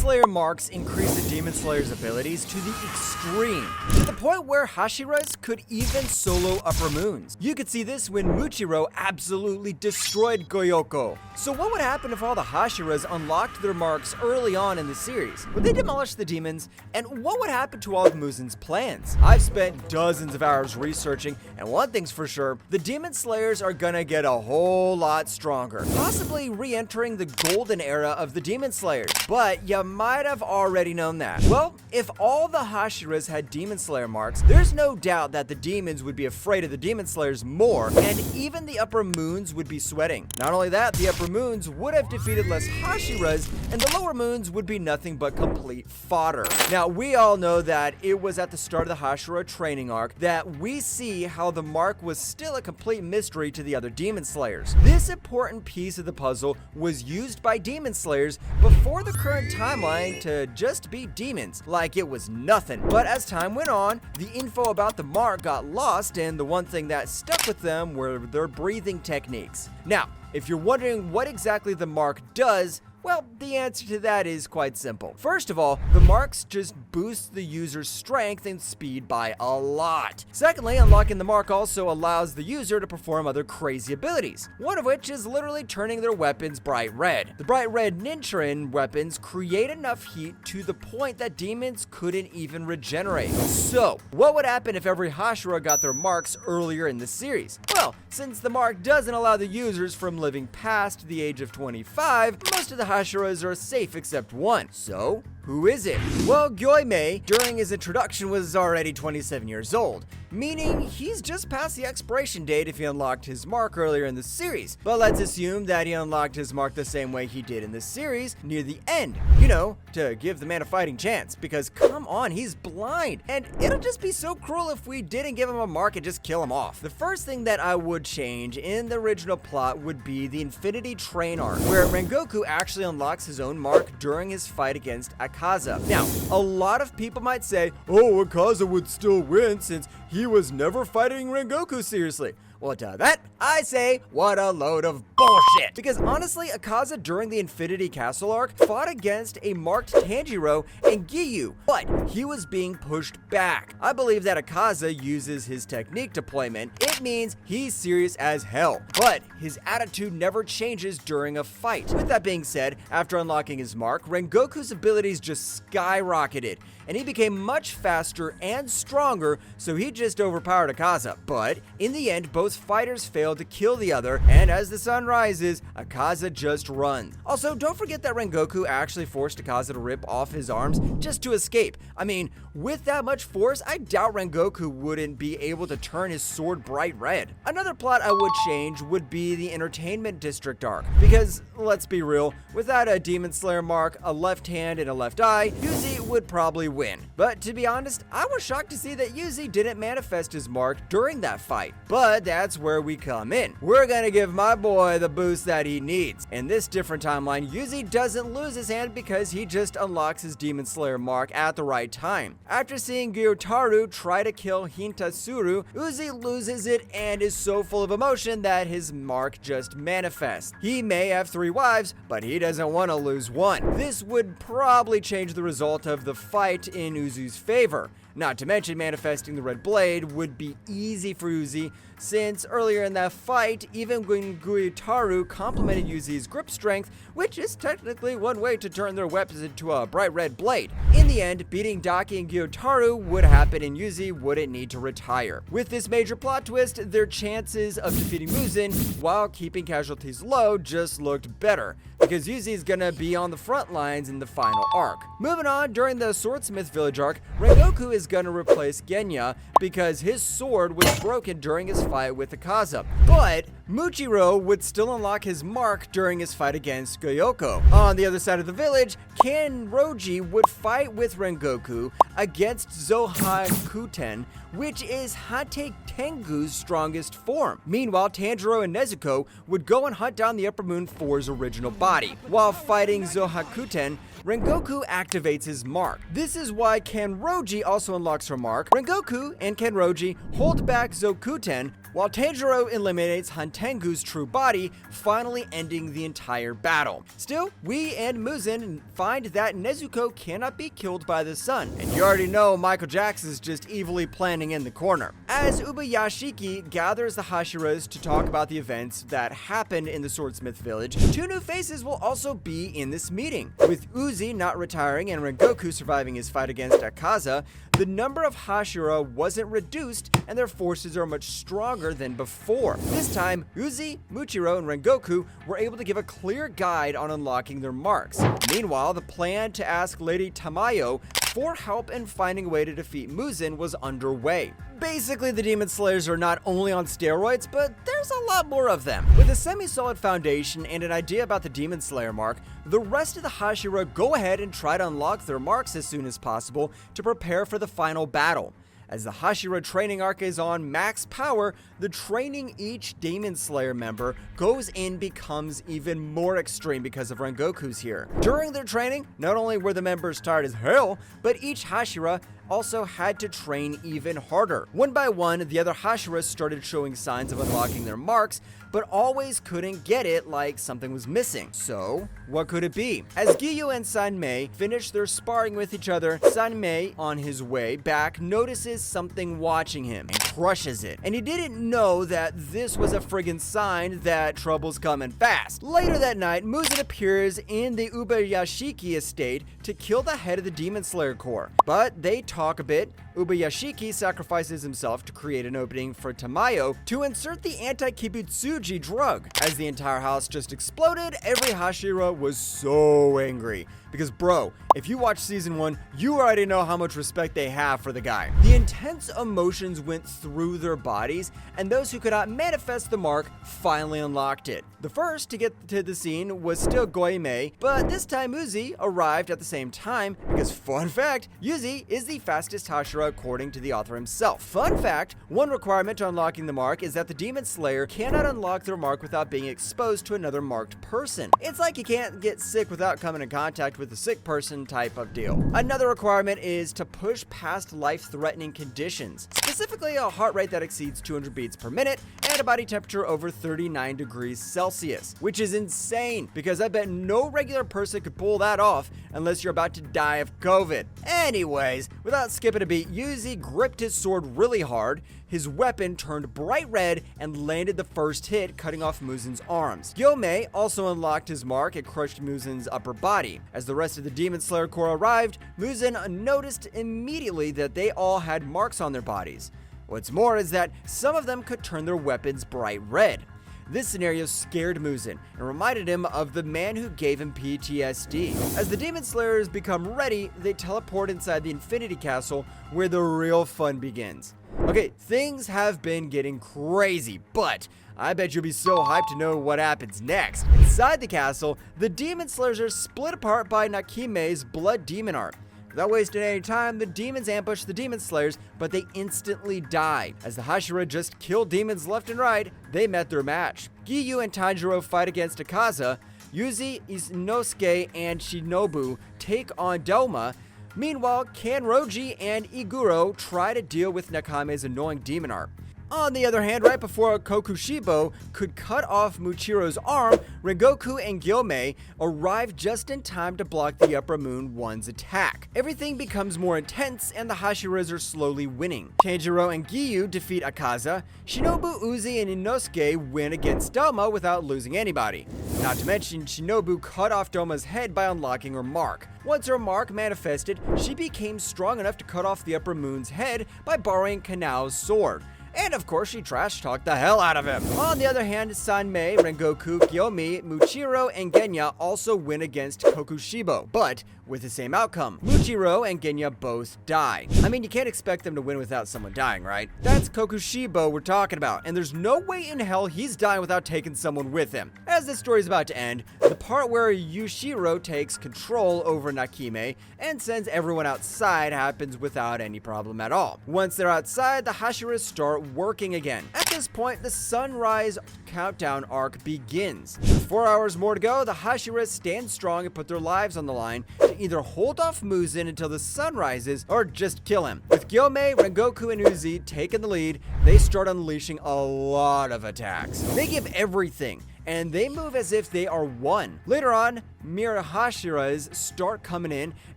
Slayer marks increase the Demon Slayer's abilities to the extreme, to the point where Hashiras could even solo Upper Moons. You could see this when Muichiro absolutely destroyed Goyoko. So what would happen if all the Hashiras unlocked their marks early on in the series? Would they demolish the demons? And what would happen to all of Muzan's plans? I've spent dozens of hours researching, and one thing's for sure, the Demon Slayers are gonna get a whole lot stronger, possibly re-entering the golden era of the Demon Slayers. But you might have already known that. Well, if all the Hashiras had Demon Slayer marks, there's no doubt that the demons would be afraid of the Demon Slayers more, and even the Upper Moons would be sweating. Not only that, the Upper Moons would have defeated less Hashiras, and the Lower Moons would be nothing but complete fodder. Now, we all know that it was at the start of the Hashira training arc that we see how the mark was still a complete mystery to the other Demon Slayers. This important piece of the puzzle was used by Demon Slayers before the current timeline to just beat demons, like it was nothing. But as time went on, the info about the mark got lost, and the one thing that stuck with them were their breathing techniques. Now, if you're wondering what exactly the mark does, well, the answer to that is quite simple. First of all, the marks just boost the user's strength and speed by a lot. Secondly, unlocking the mark also allows the user to perform other crazy abilities, one of which is literally turning their weapons bright red. The bright red Nincharin weapons create enough heat to the point that demons couldn't even regenerate. So, what would happen if every Hashira got their marks earlier in the series? Well, since the mark doesn't allow the users from living past the age of 25, most of the Hashiras are safe except one. So, who is it? Well, 𝗪𝘰𝗵, during his introduction, was already 27 years old, meaning he's just past the expiration date if he unlocked his mark earlier in the series. But let's assume that he unlocked his mark the same way he did in the series, near the end. You know, to give the man a fighting chance, because come on, he's blind, and it'll just be so cruel if we didn't give him a mark and just kill him off. The first thing that I would change in the original plot would be the Infinity Train arc, where Rengoku actually unlocks his own mark during his fight against Akaza. Now, a lot of people might say, oh, Akaza would still win since he was never fighting Rengoku seriously. Well, to that, I say, what a load of bullshit. Because honestly, Akaza during the Infinity Castle arc fought against a marked Tanjiro and Giyu, but he was being pushed back. I believe that Akaza uses his technique deployment. It means he's serious as hell, but his attitude never changes during a fight. With that being said, after unlocking his mark, Rengoku's abilities just skyrocketed, and he became much faster and stronger, so he just overpowered Akaza. But in the end, both fighters failed to kill the other, and as the sun rises, Akaza just runs. Also, don't forget that Rengoku actually forced Akaza to rip off his arms just to escape. I mean, with that much force, I doubt Rengoku wouldn't be able to turn his sword bright red. Another plot I would change would be the Entertainment District arc, because let's be real, without a Demon Slayer mark, a left hand, and a left eye, Uzui would probably win. But to be honest, I was shocked to see that Uzui didn't manifest his mark during that fight. But that's where we come in. We're gonna give my boy the boost that he needs. In this different timeline, Uzui doesn't lose his hand because he just unlocks his Demon Slayer mark at the right time. After seeing Gyutaru try to kill Hintasuru, Uzui loses it and is so full of emotion that his mark just manifests. He may have 3 wives, but he doesn't want to lose one. This would probably change the result of the fight in Uzui's favor. Not to mention, manifesting the red blade would be easy for Uzui, since earlier in that fight, even when Gyutaru complimented Uzui's grip strength, which is technically one way to turn their weapons into a bright red blade. In the end, beating Daki and Gyutaru would happen and Uzui wouldn't need to retire. With this major plot twist, their chances of defeating Muzan while keeping casualties low just looked better, because Uzui is gonna be on the front lines in the final arc. Moving on, during the Swordsmith village arc, Rengoku is gonna replace Genya because his sword was broken during his fight with Akaza. But Muichiro would still unlock his mark during his fight against Goyoko. On the other side of the village, Kanroji would fight with Rengoku against Zohakuten, which is Hate Tengu's strongest form. Meanwhile, Tanjiro and Nezuko would go and hunt down the Upper Moon 4's original body. While fighting Zohakuten, Rengoku activates his mark. This is why Kanroji also unlocks her mark. Rengoku and Kanroji hold back Zokuten, while Tanjiro eliminates Hantengu's true body, finally ending the entire battle. Still, we and Muzan find that Nezuko cannot be killed by the sun, and you already know Michael Jackson's just evilly planning in the corner. As Ubuyashiki gathers the Hashiras to talk about the events that happened in the Swordsmith village, two new faces will also be in this meeting. With Uzui not retiring and Rengoku surviving his fight against Akaza, the number of Hashira wasn't reduced and their forces are much stronger than before. This time, Uzui, Muichiro, and Rengoku were able to give a clear guide on unlocking their marks. Meanwhile, the plan to ask Lady Tamayo for help in finding a way to defeat Muzan was underway. Basically, the Demon Slayers are not only on steroids, but there's a lot more of them. With a semi-solid foundation and an idea about the Demon Slayer mark, the rest of the Hashira go ahead and try to unlock their marks as soon as possible to prepare for the final battle. As the Hashira training arc is on max power, the training each Demon Slayer member goes in becomes even more extreme because of Rengoku's here. During their training, not only were the members tired as hell, but each Hashira also had to train even harder. One by one, the other Hashiras started showing signs of unlocking their marks, but always couldn't get it, like something was missing. So, what could it be? As Giyu and Sanmei finish their sparring with each other, Sanmei, on his way back, notices something watching him and crushes it. And he didn't know that this was a friggin' sign that trouble's coming fast. Later that night, Muzan appears in the Ubuyashiki estate to kill the head of the Demon Slayer Corps. But they talk a bit. Ubuyashiki sacrifices himself to create an opening for Tamayo to insert the anti-kibutsuji drug. As the entire house just exploded, every Hashira was so angry. Because bro, if you watch season 1, you already know how much respect they have for the guy. The intense emotions went through their bodies, and those who could not manifest the mark finally unlocked it. The first to get to the scene was still Goemei, but this time Uzui arrived at the same time because, fun fact, Uzui is the fastest Hashira according to the author himself. Fun fact, one requirement to unlocking the mark is that the Demon Slayer cannot unlock their mark without being exposed to another marked person. It's like you can't get sick without coming in contact with a sick person type of deal. Another requirement is to push past life-threatening conditions, specifically a heart rate that exceeds 200 beats per minute and a body temperature over 39 degrees Celsius, which is insane because I bet no regular person could pull that off unless you're about to die of COVID. Anyways, without skipping a beat, Uzui gripped his sword really hard, his weapon turned bright red and landed the first hit, cutting off Muzan's arms. Gyomei also unlocked his mark and crushed Muzan's upper body. As the rest of the Demon Slayer Corps arrived, Muzan noticed immediately that they all had marks on their bodies. What's more is that some of them could turn their weapons bright red. This scenario scared Muzan and reminded him of the man who gave him PTSD. As the Demon Slayers become ready, they teleport inside the Infinity Castle where the real fun begins. Okay, things have been getting crazy, but I bet you'll be so hyped to know what happens next. Inside the castle, the Demon Slayers are split apart by Nakime's Blood Demon art. Without wasting any time, the demons ambush the Demon Slayers, but they instantly die. As the Hashira just killed demons left and right, they met their match. Giyu and Tanjiro fight against Akaza. Uzui, Inosuke, and Shinobu take on Doma. Meanwhile, Kanroji and Iguro try to deal with Nakame's annoying demon art. On the other hand, right before Kokushibo could cut off Muichiro's arm, Rengoku and Gyomei arrive just in time to block the Upper Moon 1's attack. Everything becomes more intense and the Hashiras are slowly winning. Tanjiro and Giyu defeat Akaza. Shinobu, Uzui, and Inosuke win against Doma without losing anybody. Not to mention, Shinobu cut off Doma's head by unlocking her mark. Once her mark manifested, she became strong enough to cut off the Upper Moon's head by borrowing Kanao's sword. And of course, she trash-talked the hell out of him. On the other hand, Sanmei, Rengoku, Gyomei, Muichiro, and Genya also win against Kokushibo, but with the same outcome. Muichiro and Genya both die. I mean, you can't expect them to win without someone dying, right? That's Kokushibo we're talking about, and there's no way in hell he's dying without taking someone with him. As this story's about to end, the part where Yushiro takes control over Nakime and sends everyone outside happens without any problem at all. Once they're outside, the Hashiras start start working again. At this point, the sunrise countdown arc begins. With 4 hours more to go, the Hashiras stand strong and put their lives on the line to either hold off Muzan until the sun rises or just kill him. With Gyomei, Rengoku, and Uzui taking the lead, they start unleashing a lot of attacks. They give everything, and they move as if they are one. Later on, mere Hashiras start coming in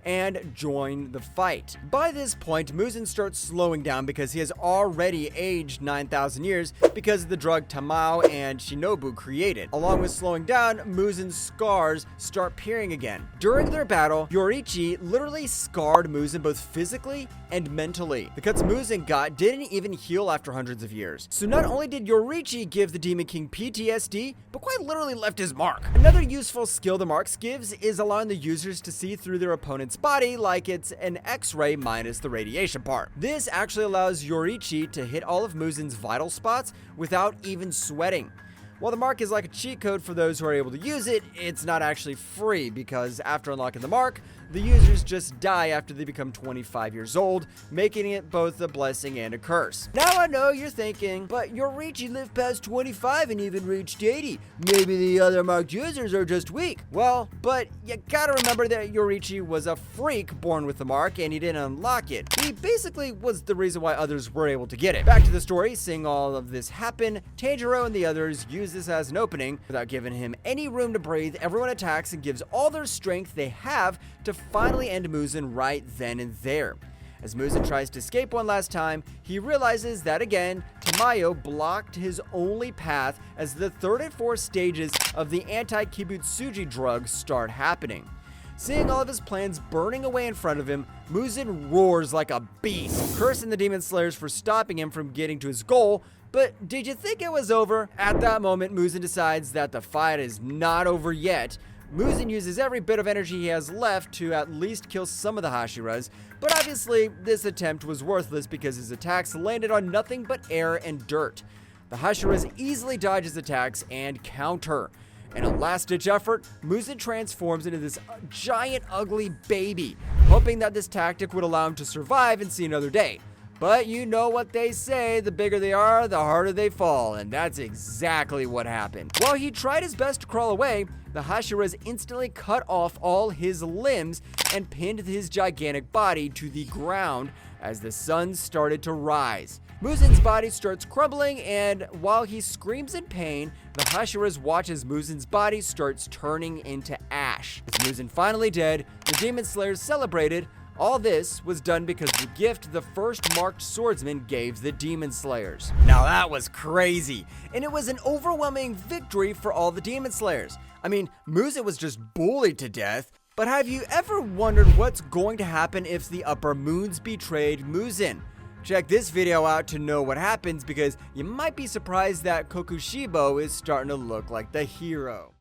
and join the fight. By this point, Muzan starts slowing down because he has already aged 9,000 years because of the drug Tamayo and Shinobu created. Along with slowing down, Muzan's scars start appearing again. During their battle, Yoriichi literally scarred Muzan both physically and mentally. The cuts Muzan got didn't even heal after hundreds of years. So not only did Yoriichi give the Demon King PTSD, but quite literally left his mark. Another useful skill the marks gives is allowing the users to see through their opponent's body like it's an X-ray minus the radiation part. This actually allows Yoriichi to hit all of Muzan's vital spots without even sweating. While the mark is like a cheat code for those who are able to use it, it's not actually free because after unlocking the mark, the users just die after they become 25 years old, making it both a blessing and a curse. Now I know you're thinking, but Yoriichi lived past 25 and even reached 80. Maybe the other marked users are just weak. Well, but you gotta remember that Yoriichi was a freak born with the mark and he didn't unlock it. He basically was the reason why others were able to get it. Back to the story, seeing all of this happen, Tanjiro and the others use this as an opening. Without giving him any room to breathe, everyone attacks and gives all their strength they have to finally end Muzan right then and there. As Muzan tries to escape one last time, he realizes that again, Tamayo blocked his only path as the third and fourth stages of the anti-Kibutsuji drug start happening. Seeing all of his plans burning away in front of him, Muzan roars like a beast, cursing the Demon Slayers for stopping him from getting to his goal. But did you think it was over? At that moment, Muzan decides that the fight is not over yet. Muzan uses every bit of energy he has left to at least kill some of the Hashiras, but obviously this attempt was worthless because his attacks landed on nothing but air and dirt. The Hashiras easily dodge his attacks and counter. In a last-ditch effort, Muzan transforms into this giant ugly baby, hoping that this tactic would allow him to survive and see another day. But you know what they say, the bigger they are, the harder they fall, and that's exactly what happened. While he tried his best to crawl away, the Hashiras instantly cut off all his limbs and pinned his gigantic body to the ground as the sun started to rise. Muzan's body starts crumbling, and while he screams in pain, the Hashiras watch as Muzan's body starts turning into ash. With Muzan finally dead, the Demon Slayers celebrated. All this was done because of the gift the first marked swordsman gave the Demon Slayers. Now that was crazy, and it was an overwhelming victory for all the Demon Slayers. I mean, Muzan was just bullied to death, but have you ever wondered what's going to happen if the Upper Moons betrayed Muzan? Check this video out to know what happens because you might be surprised that Kokushibo is starting to look like the hero.